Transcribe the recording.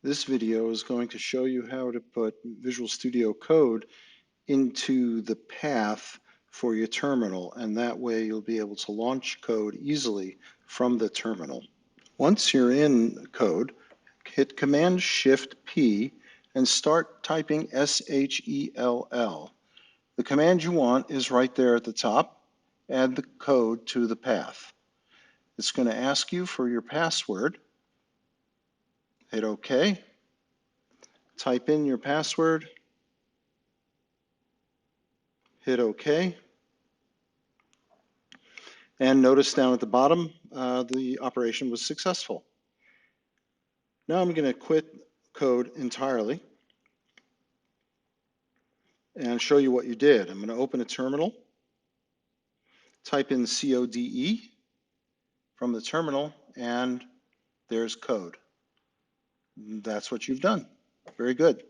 This video is going to show you how to put Visual Studio Code into the path for your terminal, and that way you'll be able to launch code easily from the terminal. Once you're in code, hit Command-Shift-P and start typing SHELL. The command you want is right there at the top. Add the code to the path. It's going to ask you for your password. Hit OK. Type in your password, hit OK, and notice down at the bottom the operation was successful. Now I'm going to quit code entirely and show you what you did. I'm going to open a terminal, type in CODE from the terminal, and there's code. That's what you've done. Very good.